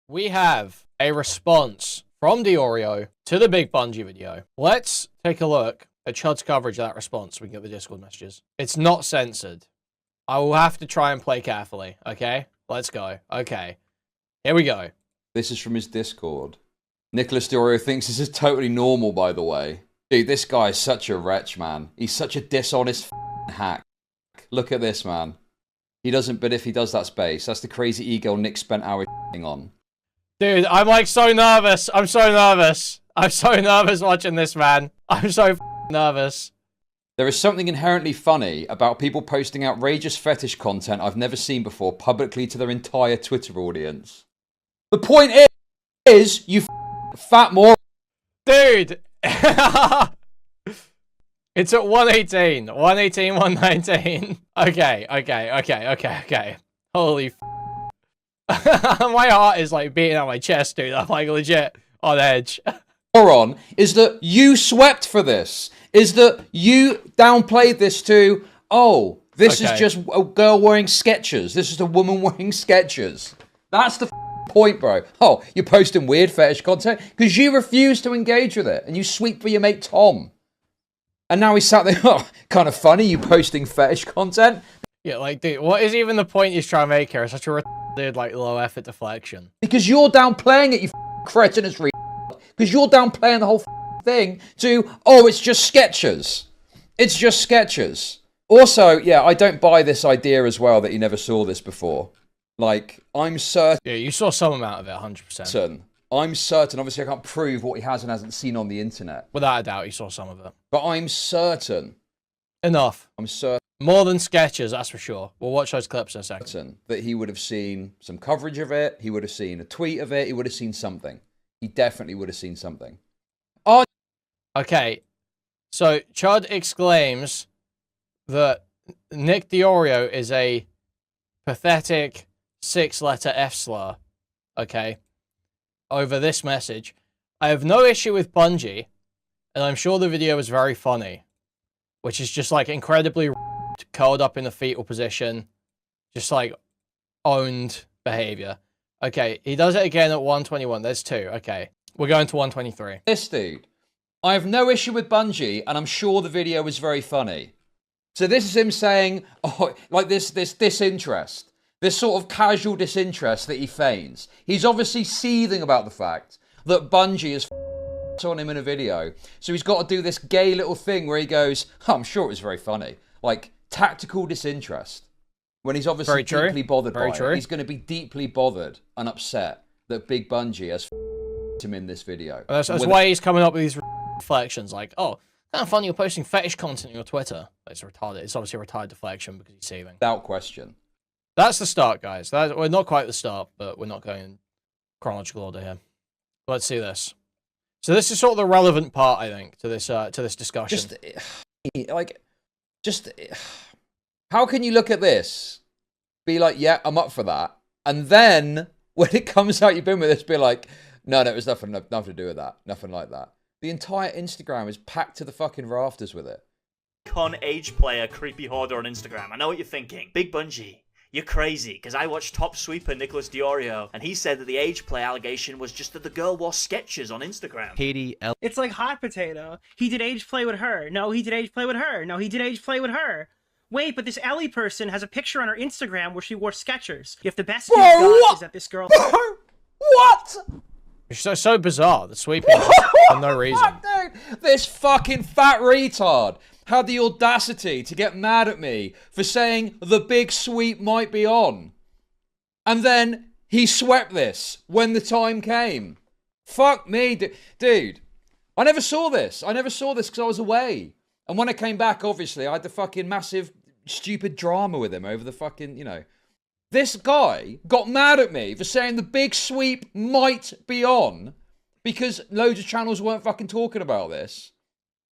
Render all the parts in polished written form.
we have a response from DeOrio to the BigBunjeee video. Let's take a look at Chud's coverage of that response so we can get the Discord messages. It's not censored. I will have to try and play carefully, okay? Let's go. Okay. Here we go. This is from his Discord. Nicholas DeOrio thinks this is totally normal, by the way. Dude, this guy is such a wretch, man. He's such a dishonest hack. Look at this, man. He doesn't, but if he does, that's base. That's the crazy ego Nick spent hours on. Dude, I'm like so nervous. I'm so nervous. I'm so nervous watching this, man. I'm so nervous. There is something inherently funny about people posting outrageous fetish content I've never seen before publicly to their entire Twitter audience. The point is you fat moron. Dude! It's at 118. 118, 119. Okay. Holy my heart is like beating out my chest, dude. I'm like legit on edge. Moron is that you swept for this. Is that you downplayed this to, oh, this is just a girl wearing Skechers. This is a woman wearing Skechers. That's the point, bro. Oh, you're posting weird fetish content because you refuse to engage with it and you sweep for your mate Tom. And now he's sat there, oh, kind of funny, you posting fetish content. Yeah, like, dude, what is even the point he's trying to make here? It's such a retarded, like, low effort deflection. Because you're downplaying it, you cretinous because you're downplaying the whole thing to, oh, it's just Skechers. It's just Skechers. Also, yeah, I don't buy this idea as well that you never saw this before. Like, I'm certain... Yeah, you saw some amount of it, 100%. I'm certain, obviously I can't prove what he has and hasn't seen on the internet. Without a doubt, you saw some of it. But I'm certain... Enough. I'm certain... More than Skechers, that's for sure. We'll watch those clips in a second. ...that he would have seen some coverage of it, he would have seen a tweet of it, he would have seen something. He definitely would have seen something. Oh... Okay, so Chud exclaims that Nick Doro is a pathetic 6-letter F-slur, okay, over this message. I have no issue with Bungie, and I'm sure the video was very funny, which is just like incredibly curled up in the fetal position, just like owned behavior. Okay, he does it again at 121. There's two. Okay, we're going to 123. This dude. I have no issue with Bungie, and I'm sure the video was very funny. So this is him saying, oh, like this disinterest. This sort of casual disinterest that he feigns. He's obviously seething about the fact that Bungie is on him in a video. So he's got to do this gay little thing where he goes, oh, I'm sure it was very funny. Like, tactical disinterest. When he's obviously deeply bothered by it. He's going to be deeply bothered and upset that BigBunjeee has him in this video. That's why he's coming up with these reflections like, oh, kind of funny you're posting fetish content on your Twitter. It's retarded. It's obviously a retarded deflection because he's seething. Without question. That's the start, guys. We're not quite the start, but we're not going in chronological order here. Let's see this. So this is sort of the relevant part, I think, to this discussion. How can you look at this, be like, yeah, I'm up for that, and then when it comes out, you've been with this, be like, no, it was nothing to do with that, nothing like that. The entire Instagram is packed to the fucking rafters with it. Con age player creepy hoarder on Instagram. I know what you're thinking. BigBunjeee, you're crazy, because I watched top sweeper Nicholas DeOrio, and he said that the age play allegation was just that the girl wore Skechers on Instagram. Katie L. It's like hot potato. He did age play with her. No, he did age play with her. No, he did age play with her. Wait, but this Ellie person has a picture on her Instagram where she wore Skechers. If the best news got is that this girl... What? It's so bizarre, the sweeping for no reason. Dude, this fucking fat retard had the audacity to get mad at me for saying the big sweep might be on. And then he swept this when the time came. Fuck me, dude. I never saw this. I never saw this because I was away. And when I came back, obviously, I had the fucking massive, stupid drama with him over the fucking, you know. This guy got mad at me for saying the big sweep might be on because loads of channels weren't fucking talking about this.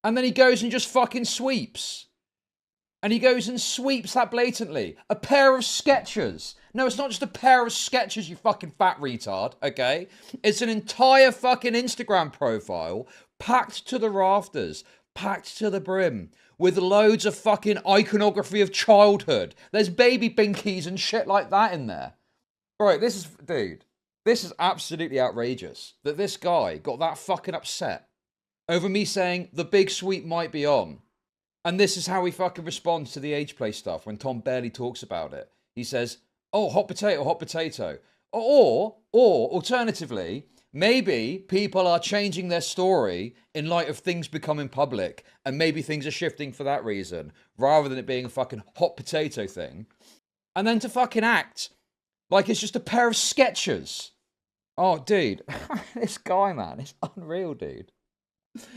And then he goes and just fucking sweeps. And he goes and sweeps that blatantly. A pair of Skechers. No, it's not just a pair of Skechers, you fucking fat retard, okay? It's an entire fucking Instagram profile packed to the rafters, packed to the brim, with loads of fucking iconography of childhood. There's baby binkies and shit like that in there. Right, this is... Dude. This is absolutely outrageous that this guy got that fucking upset over me saying the big sweep might be on. And this is how he fucking responds to the age play stuff when Tom barely talks about it. He says, oh, hot potato, hot potato. Or alternatively, maybe people are changing their story in light of things becoming public, and maybe things are shifting for that reason, rather than it being a fucking hot potato thing. And then to fucking act like it's just a pair of sketchers. Oh, dude. This guy, man, it's unreal, dude.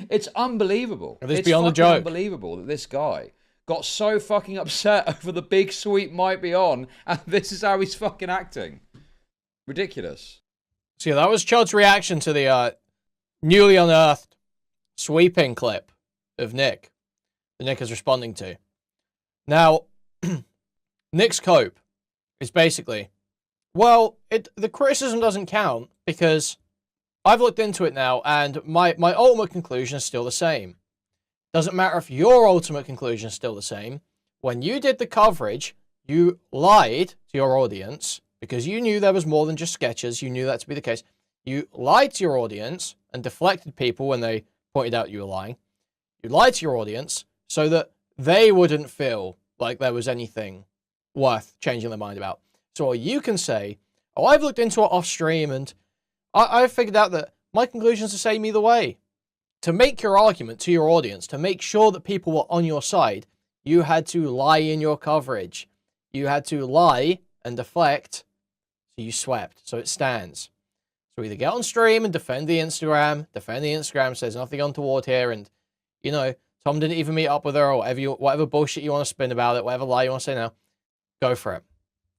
It's unbelievable. It's beyond a joke. Unbelievable that this guy got so fucking upset over the big sweep might be on, and this is how he's fucking acting. Ridiculous. So yeah, that was Chud's reaction to the newly unearthed sweeping clip of Nick that Nick is responding to. Now, Nick's cope is basically, well, the criticism doesn't count because I've looked into it now and my ultimate conclusion is still the same. Doesn't matter if your ultimate conclusion is still the same. When you did the coverage, you lied to your audience because you knew there was more than just sketches. You knew that to be the case. You lied to your audience and deflected people when they pointed out you were lying. You lied to your audience so that they wouldn't feel like there was anything worth changing their mind about. So all you can say, oh, I've looked into it off stream and I've figured out that my conclusion's the same either way. To make your argument to your audience, to make sure that people were on your side, you had to lie in your coverage. You had to lie and deflect, so you swept. So it stands. So either get on stream and defend the Instagram, says nothing untoward here, and, you know, Tom didn't even meet up with her, or whatever bullshit you want to spin about it, whatever lie you want to say now, go for it.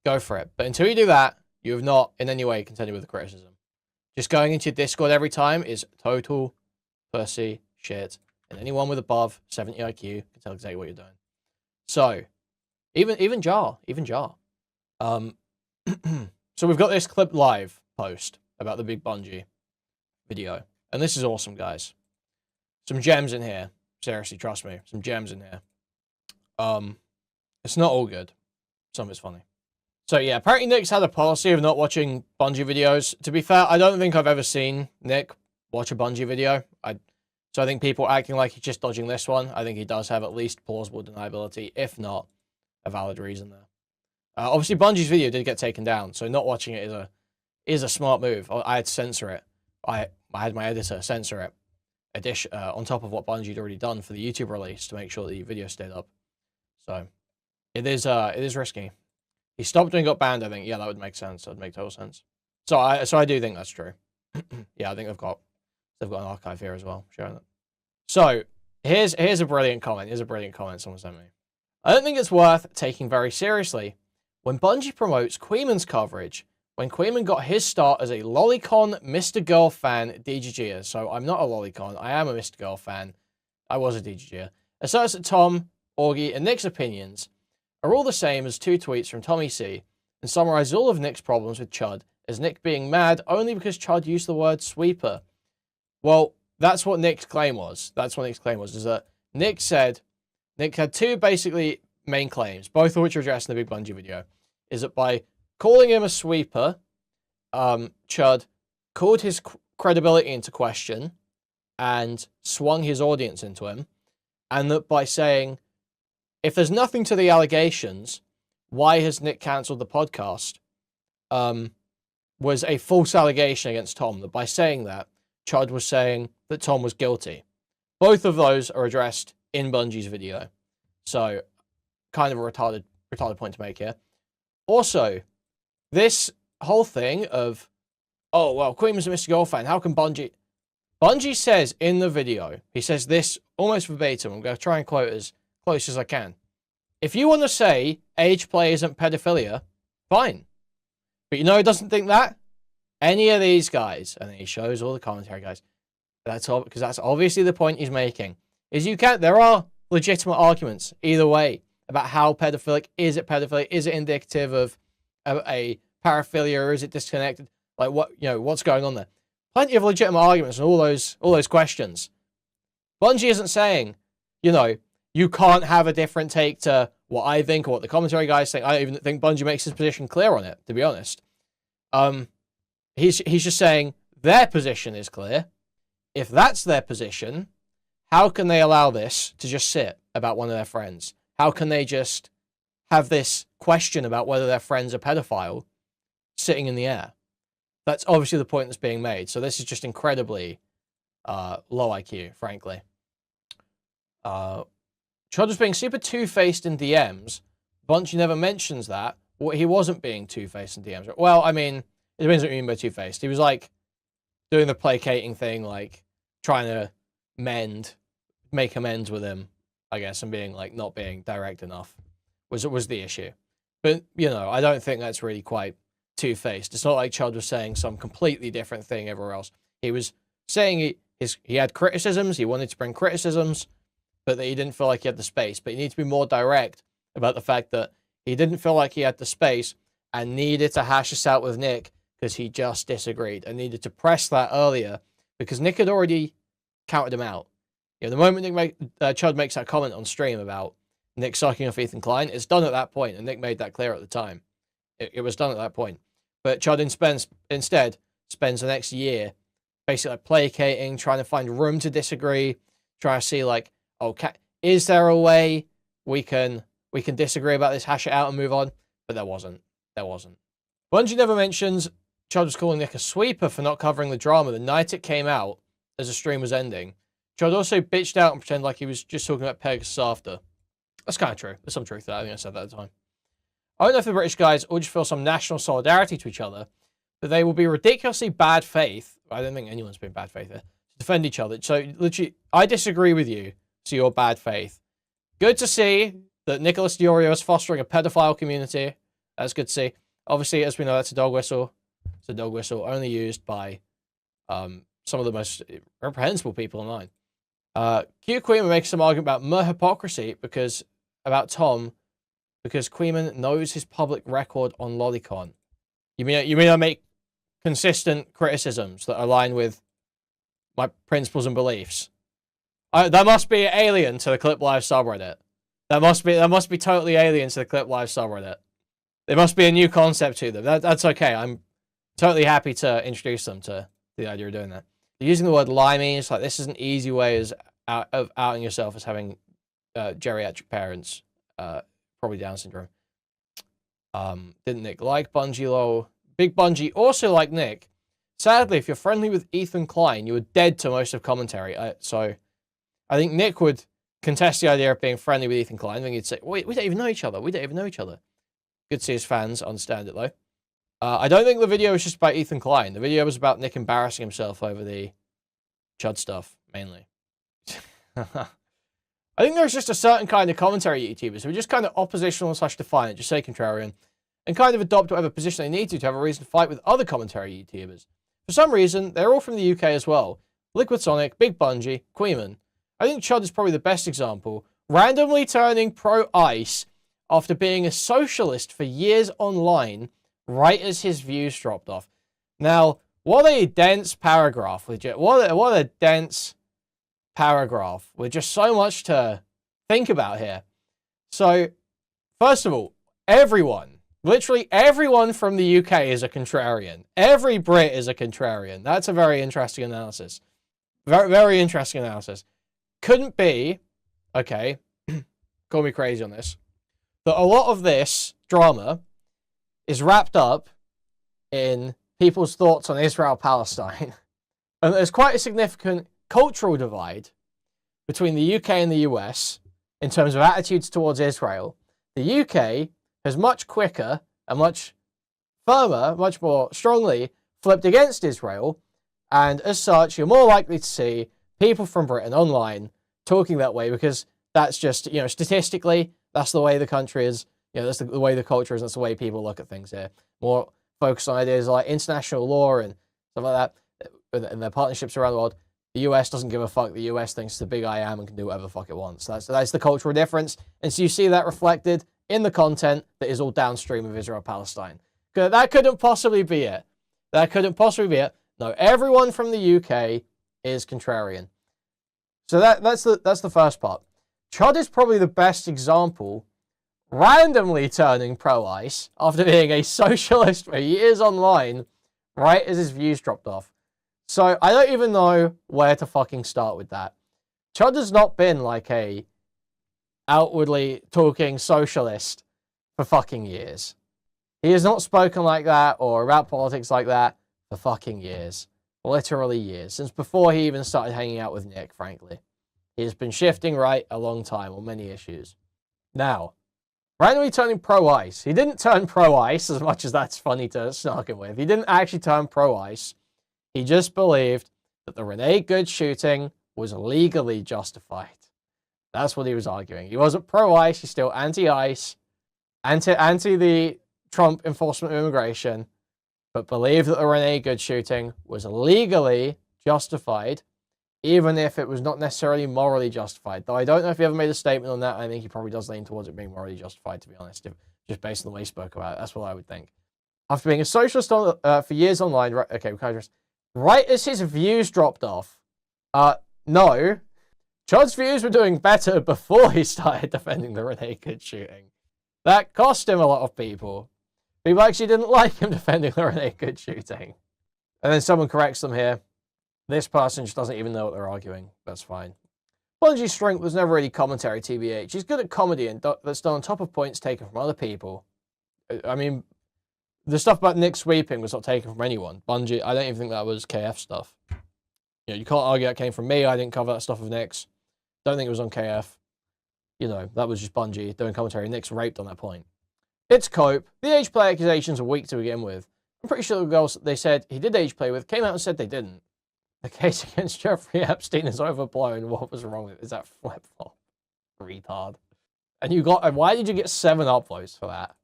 Go for it. But until you do that, you have not in any way contended with the criticism. Just going into your Discord every time is total pussy shit. And anyone with above 70 IQ can tell exactly what you're doing. So, even Jar. So we've got this clip live post about the BigBunjeee video. And this is awesome, guys. Some gems in here. Seriously, trust me. Some gems in here. It's not all good. Some of it's funny. So yeah, apparently Nick's had a policy of not watching Bungie videos. To be fair, I don't think I've ever seen Nick watch a Bungie video. So I think people acting like he's just dodging this one. I think he does have at least plausible deniability, if not a valid reason there. Obviously, Bungie's video did get taken down, so not watching it is a smart move. I had to censor it. I had my editor censor it, on top of what Bungie had already done for the YouTube release to make sure the video stayed up. So it is risky. He stopped and got banned, I think. Yeah, that would make sense. That would make total sense. So I do think that's true. Yeah, I think they've got an archive here as well, showing that. So here's a brilliant comment. Here's a brilliant comment someone sent me. I don't think it's worth taking very seriously when Bungie promotes Kuihman's coverage. When Kuihman got his start as a lolicon Mr. Girl fan DGGer. So I'm not a lolicon. I am a Mr. Girl fan. I was a DGGer. Asserts that Tom, Augie, and Nick's opinions are all the same as two tweets from Tommy C, and summarize all of Nick's problems with Chud as Nick being mad only because Chud used the word sweeper. Well, that's what Nick's claim was. Is that Nick had two basically main claims, both of which are addressed in the BigBunjeee video, is that by calling him a sweeper, Chud called his credibility into question and swung his audience into him, and that by saying, if there's nothing to the allegations, why has Nick cancelled the podcast? Was a false allegation against Tom. That by saying that, Chud was saying that Tom was guilty. Both of those are addressed in Bungie's video. So, kind of a retarded point to make here. Also, this whole thing of, oh, well, Kuihman's a Mr. Girl fan. How can Bungie... Bungie says in the video, he says this almost verbatim. I'm going to try and quote as close as I can. If you want to say age play isn't pedophilia, fine. But you know who doesn't think that? Any of these guys. And then he shows all the commentary guys. That's all, because that's obviously the point he's making. Is there are legitimate arguments either way about how pedophilic. Is it pedophilia? Is it indicative of a paraphilia, or is it disconnected? Like what's going on there? Plenty of legitimate arguments and all those questions. Bungie isn't saying, you can't have a different take to what I think or what the commentary guys think. I don't even think Bungie makes his position clear on it, to be honest. he's just saying their position is clear. If that's their position, how can they allow this to just sit about one of their friends? How can they just have this question about whether their friend's a pedophile sitting in the air? That's obviously the point that's being made. So this is just incredibly low IQ, frankly. Chud was being super two-faced in DMs. Bungie never mentions that. He wasn't being two-faced in DMs. Well, I mean, it depends what you mean by two-faced. He was like doing the placating thing, like trying to make amends with him, I guess, and being like not being direct enough was the issue. But, you know, I don't think that's really quite two-faced. It's not like Chud was saying some completely different thing everywhere else. He was saying he had criticisms, he wanted to bring criticisms, but that he didn't feel like he had the space. But you need to be more direct about the fact that he didn't feel like he had the space and needed to hash this out with Nick because he just disagreed and needed to press that earlier because Nick had already counted him out. You know, the moment Chud makes that comment on stream about Nick sucking off Ethan Klein, it's done at that point, and Nick made that clear at the time. It was done at that point. But Chud instead spends the next year basically like placating, trying to find room to disagree, trying to see like, okay, is there a way we can disagree about this, hash it out and move on? But there wasn't. Bungie never mentions Chud was calling Nick a sweeper for not covering the drama the night it came out as the stream was ending. Chud also bitched out and pretended like he was just talking about Pegasus after. That's kind of true. There's some truth to that. I think I said that at the time. I don't know if the British guys all just feel some national solidarity to each other, but they will be ridiculously bad faith. I don't think anyone's been bad faith here, to defend each other. So, literally, I disagree with you, so you're bad faith. Good to see that Nicholas DeOrio is fostering a pedophile community. That's good to see. Obviously, as we know, that's a dog whistle. It's a dog whistle only used by some of the most reprehensible people online. Kuihman makes some argument about more hypocrisy about Tom because Kuihman knows his public record on Lolicon. You mean I make consistent criticisms that align with my principles and beliefs? That must be alien to the Clip Live subreddit. That must be totally alien to the Clip Live subreddit. There must be a new concept to them. That's okay. I'm totally happy to introduce them to the idea of doing that. Using the word limey, it's like this is an easy way of outing yourself as having geriatric parents, probably Down syndrome. Didn't Nick like Bungie lol? BigBunjeee also like Nick. Sadly, if you're friendly with Ethan Klein, you are dead to most of commentary. So I think Nick would contest the idea of being friendly with Ethan Klein. I think he'd say, we don't even know each other. Good to see his fans understand it, though. I don't think the video was just about Ethan Klein. The video was about Nick embarrassing himself over the Chud stuff, mainly. I think there's just a certain kind of commentary YouTubers who are just kind of oppositional / defiant, just say contrarian, and kind of adopt whatever position they need to have a reason to fight with other commentary YouTubers. For some reason, they're all from the UK as well. Liquid Sonic, BigBunjeee, Kuihman. I think Chud is probably the best example, randomly turning pro-ICE after being a socialist for years online, right as his views dropped off. Now, what a dense paragraph. What a dense paragraph with just so much to think about here. So, first of all, literally everyone from the UK is a contrarian. Every Brit is a contrarian. That's a very interesting analysis. Very, very interesting analysis. Couldn't be, okay, call me crazy on this, that a lot of this drama is wrapped up in people's thoughts on Israel-Palestine. And there's quite a significant cultural divide between the UK and the US in terms of attitudes towards Israel. The UK has much quicker and much firmer, much more strongly flipped against Israel. And as such, you're more likely to see people from Britain online talking that way because that's just, statistically, that's the way the country is. That's the way the culture is. That's the way people look at things here. More focused on ideas like international law and stuff like that, and their partnerships around the world. The US doesn't give a fuck. The US thinks it's the big I am and can do whatever the fuck it wants. That's the cultural difference. And so you see that reflected in the content that is all downstream of Israel-Palestine. That couldn't possibly be it. No, everyone from the UK is contrarian. So that's the first part. Chud is probably the best example, randomly turning pro-ICE after being a socialist for years online, right as his views dropped off. So I don't even know where to fucking start with that. Chud has not been like a outwardly talking socialist for fucking years. He has not spoken like that or about politics like that for fucking years. Literally years. Since before he even started hanging out with Nick, frankly. He has been shifting right a long time on many issues. Now, randomly turning pro-ICE. He didn't turn pro-ICE, as much as that's funny to snark him with. He didn't actually turn pro-ICE. He just believed that the Renee Good shooting was legally justified. That's what he was arguing. He wasn't pro-ICE, he's still anti-ICE, anti the Trump enforcement of immigration, but believed that the Renee Good shooting was legally justified, even if it was not necessarily morally justified. Though I don't know if he ever made a statement on that. I think he probably does lean towards it being morally justified, to be honest, just based on the way he spoke about it. That's what I would think. After being a socialist for years online, right, okay, we kind of just, right as his views dropped off, no, Chud's views were doing better before he started defending the Renee Good shooting. That cost him a lot of people. People actually didn't like him defending the Renee Good shooting. And then someone corrects them here. This person just doesn't even know what they're arguing. That's fine. Bungiee's strength was never really commentary, TBH. He's good at comedy and that's done on top of points taken from other people. I mean, the stuff about Nick sweeping was not taken from anyone. Bungie, I don't even think that was KF stuff. You know, you can't argue that came from me. I didn't cover that stuff with Nick's. Don't think it was on KF. You know, that was just Bungie doing commentary. Nick's raped on that point. It's Cope. The age play accusations are weak to begin with. I'm pretty sure the girls they said he did age play with came out and said they didn't. The case against Jeffrey Epstein is overblown. What was wrong with it? Is that flip-flop? Retard. And you got, why did you get 7 upvotes for that?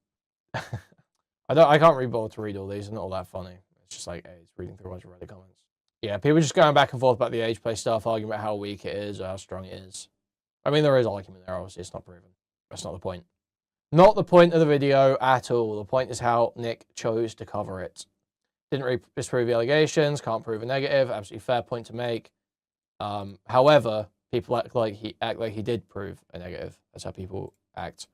I can't read bother to read all these. They're not all that funny. It's just like, hey, it's reading through a bunch of Reddit comments. Yeah, people just going back and forth about the age play stuff, arguing about how weak it is or how strong it is. I mean, there is argument there, obviously. It's not proven. That's not the point. Not the point of the video at all. The point is how Nick chose to cover it. Didn't really disprove the allegations, can't prove a negative. Absolutely fair point to make. However, people act like he did prove a negative. That's how people act.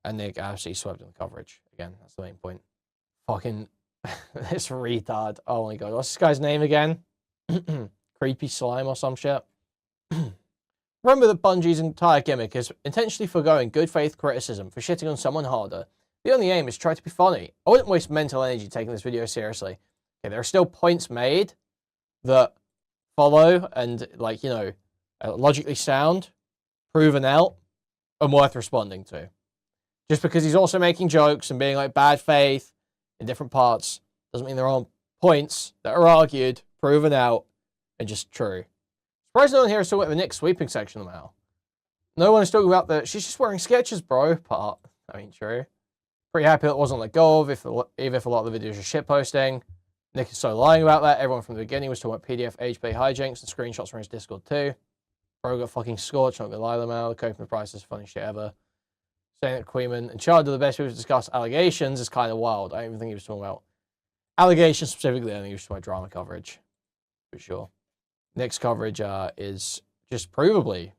And Nick absolutely swept in the coverage. Again, that's the main point. Fucking this retard. Oh my god. What's this guy's name again? Creepy Slime or some shit. Remember that Bungiee's entire gimmick is intentionally forgoing good faith criticism for shitting on someone harder. The only aim is to try to be funny. I wouldn't waste mental energy taking this video seriously. Okay, there are still points made that follow and, like, you know, logically sound, proven out, and worth responding to. Just because he's also making jokes and being like bad faith in different parts doesn't mean there aren't points that are argued, proven out, and just true. Surprised no one here is talking about the Nick sweeping section of the mail. No one is talking about the she's just wearing Skechers, bro part. I mean, true. Pretty happy that it wasn't let go of, even if a lot of the videos are shitposting. Nick is so lying about that. Everyone from the beginning was talking about PDF age play hijinks and screenshots from his Discord too. Bro got fucking scorched, not gonna lie them out. Coping the price is the funniest shit ever. Saying that Kuihman and Chad are the best people to discuss allegations is kind of wild. I don't even think he was talking about allegations specifically. I think he was talking about drama coverage. For sure. Nick's coverage is just provably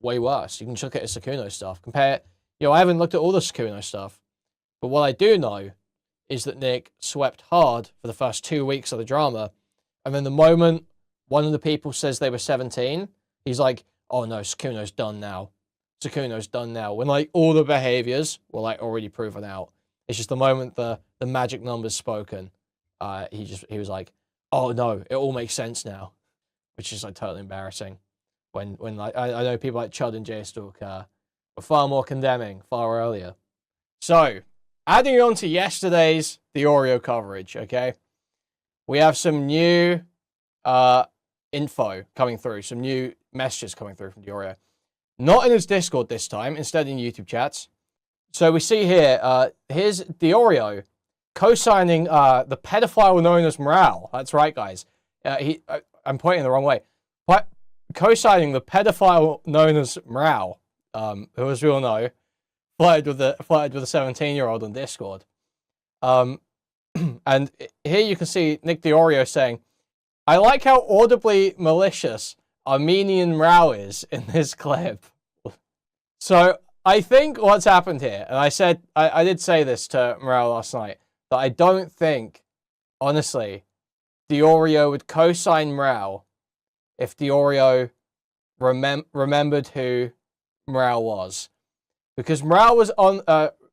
way worse. You can look at his Sakuno stuff. Compare, you know, I haven't looked at all the Sakuno stuff, but what I do know is that Nick swept hard for the first 2 weeks of the drama, and then the moment one of the people says they were 17, he's like, oh no, Sakuno's done now. Sakuno's done now. When, like, all the behaviors were, like, already proven out. It's just the moment the magic number's spoken, he was like, oh no, it all makes sense now. Which is, like, totally embarrassing. When like, I know people like Chud and J-Stalk were far more condemning far earlier. So, adding on to yesterday's DeOrio coverage, okay? We have some new info coming through, some new messages coming through from DeOrio. Not in his Discord this time, instead in YouTube chats. So we see here, here's DeOrio co-signing the pedophile known as Morale. That's right, guys. I'm pointing the wrong way. But co-signing the pedophile known as Morale, who, as we all know, flirted with a 17-year-old on Discord. And here you can see Nick DeOrio saying, I like how audibly malicious Armenian Morale is in this clip. So I think what's happened here, and I did say this to Morale last night, that I don't think, honestly, DeOrio would co-sign Mrau if DeOrio remembered who Mrau was. Because Mrau was on...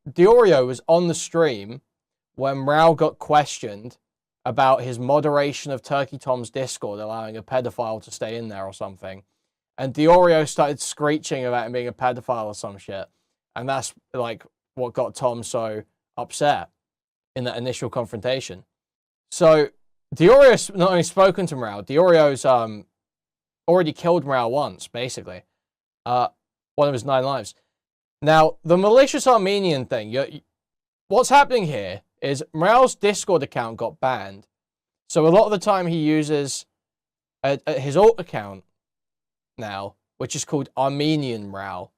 DeOrio was on the stream when Mrau got questioned about his moderation of Turkey Tom's Discord, allowing a pedophile to stay in there or something. And DeOrio started screeching about him being a pedophile or some shit. And that's like what got Tom so upset in that initial confrontation. So DeOrio's not only spoken to Mrau, DeOrio's already killed Mrau once, basically. One of his 9 lives. Now, the malicious Armenian thing, what's happening here is Mrau's Discord account got banned. So a lot of the time he uses his alt account now, which is called Armenian Mrau.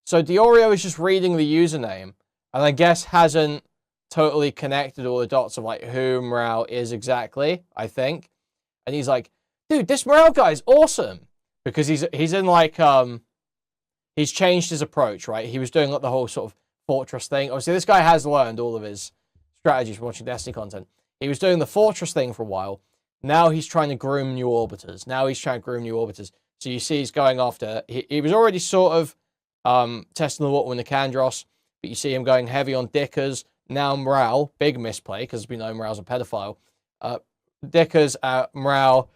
So DeOrio is just reading the username, and I guess hasn't totally connected all the dots of like who Mrau is exactly, I think. And he's like, dude, this Mrau guy is awesome. Because he's in like, he's changed his approach, right? He was doing like the whole sort of Fortress thing. Obviously, this guy has learned all of his strategies from watching Destiny content. He was doing the Fortress thing for a while. Now he's trying to groom new Orbiters. So you see he's going after... He was already sort of testing the water with Nicandros, but you see him going heavy on Dickers. Now Mrau, big misplay, because we know Mrau's a pedophile. Dickers, Mrau...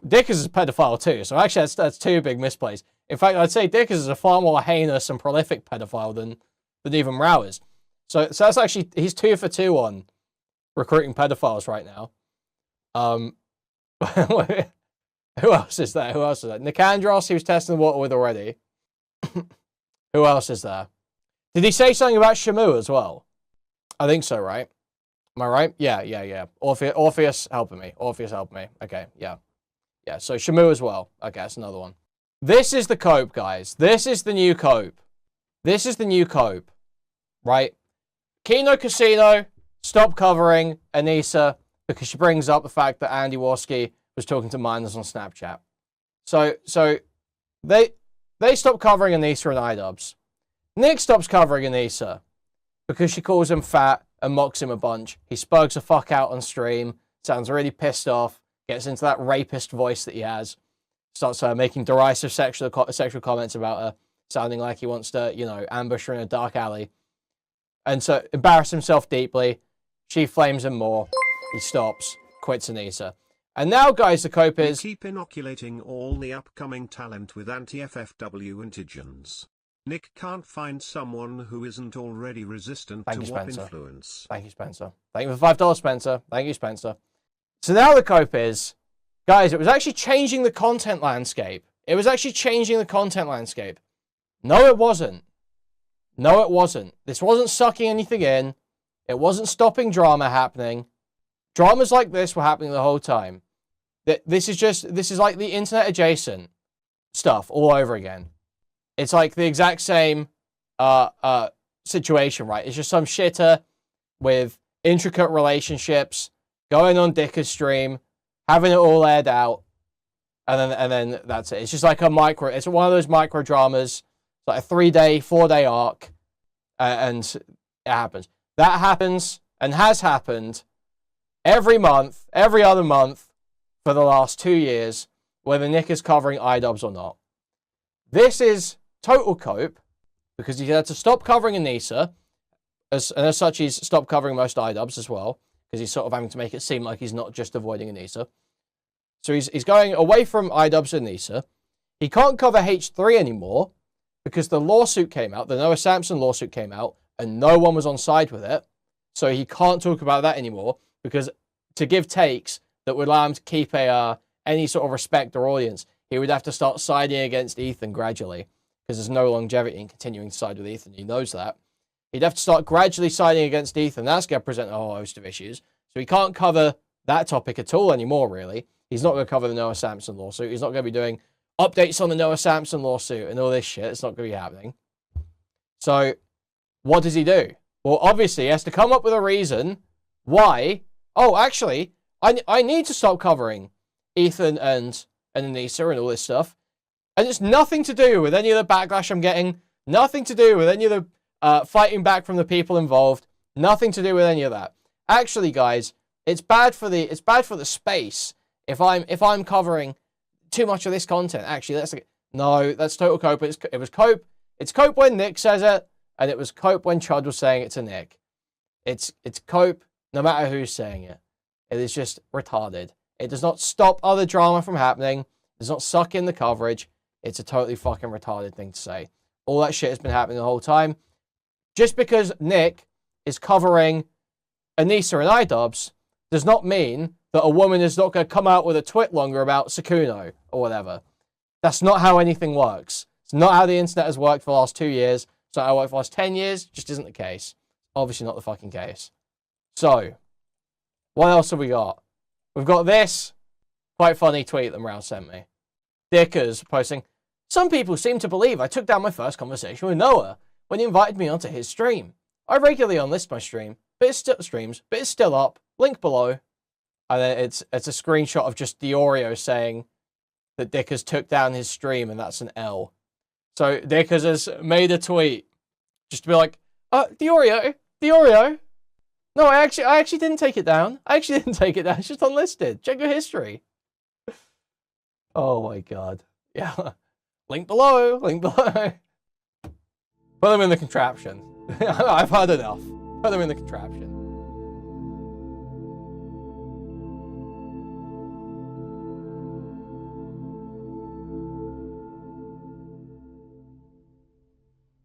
Dickers is a pedophile too, so actually that's 2 big misplays. In fact, I'd say Dickers is a far more heinous and prolific pedophile than even Mrau is. So that's actually... He's 2 for 2 on recruiting pedophiles right now. Who else is there? Nicandros, he was testing the water with already. Who else is there? Did he say something about Shamu as well? I think so, right? Am I right? Yeah. Orpheus helping me. Okay, yeah. Yeah, so Shamu as well. Okay, that's another one. This is the cope, guys. This is the new cope. Right? Kino Casino, stop covering Anissa because she brings up the fact that Andy Warski was talking to minors on Snapchat. So they stop covering Anissa and iDubbbz. Nick stops covering Anissa because she calls him fat and mocks him a bunch. He spugs the fuck out on stream, sounds really pissed off, gets into that rapist voice that he has, starts making derisive sexual comments about her, sounding like he wants to, ambush her in a dark alley. And so, embarrass himself deeply. She flames him more. He stops, quits Anissa. And now, guys, the cope is... Keep inoculating all the upcoming talent with anti-FFW antigens. Nick can't find someone who isn't already resistant to WAP influence. Thank you, Spencer. Thank you for $5, Spencer. Thank you, Spencer. So now the cope is... Guys, it was actually changing the content landscape. No, it wasn't. This wasn't sucking anything in. It wasn't stopping drama happening. Dramas like this were happening the whole time. This is like the internet adjacent stuff all over again. It's like the exact same situation, right? It's just some shitter with intricate relationships going on Dicker's stream, having it all aired out, and then that's it. It's just like it's one of those micro dramas. It's like a 3-day, 4-day arc, and it happens. That happens and has happened every month, every other month for the last 2 years, whether Nick is covering iDubbbz or not. This is total cope, because he had to stop covering Anissa, and as such he's stopped covering most iDubbbz as well, because he's sort of having to make it seem like he's not just avoiding Anissa. So he's going away from iDubbbz and Anissa. He can't cover H3 anymore, because the lawsuit came out, the Noah Samson lawsuit came out, and no one was on side with it. So he can't talk about that anymore, because to give takes that would allow him to keep any sort of respect or audience, he would have to start siding against Ethan gradually, because there's no longevity in continuing to side with Ethan. He knows that. He'd have to start gradually siding against Ethan. That's going to present a whole host of issues. So he can't cover that topic at all anymore, really. He's not going to cover the Noah Samson lawsuit. He's not going to be doing updates on the Noah Samson lawsuit and all this shit. It's not going to be happening. So what does he do? Well, obviously, he has to come up with a reason why. Oh, actually, I need to stop covering Ethan and Anissa and all this stuff. And it's nothing to do with any of the backlash I'm getting. Nothing to do with any of the fighting back from the people involved. Nothing to do with any of that. Actually, guys, It's bad for the space if I'm covering too much of this content. Actually, that's total cope. It was cope. It's cope when Nick says it, and it was cope when Chud was saying it to Nick. It's cope no matter who's saying it. It is just retarded. It does not stop other drama from happening. It does not suck in the coverage. It's a totally fucking retarded thing to say. All that shit has been happening the whole time. Just because Nick is covering Anissa and iDubbbz does not mean that a woman is not going to come out with a twit longer about Sakuno or whatever. That's not how anything works. It's not how the internet has worked for the last 2 years. It's not how it worked for the last 10 years. Just isn't the case. Obviously not the fucking case. So, what else have we got? We've got this quite funny tweet that Morale sent me. Dickers posting, some people seem to believe I took down my first conversation with Noah when he invited me onto his stream. I regularly unlist my stream, but it's still up. Link below. And then it's a screenshot of just DeOrio's saying that Dickers took down his stream, and that's an L. So Dickers has made a tweet just to be like, DeOrio. No, I actually didn't take it down. It's just unlisted. Check your history. Oh my god. Yeah. Link below. Put them in the contraption. I've had enough. Put them in the contraption.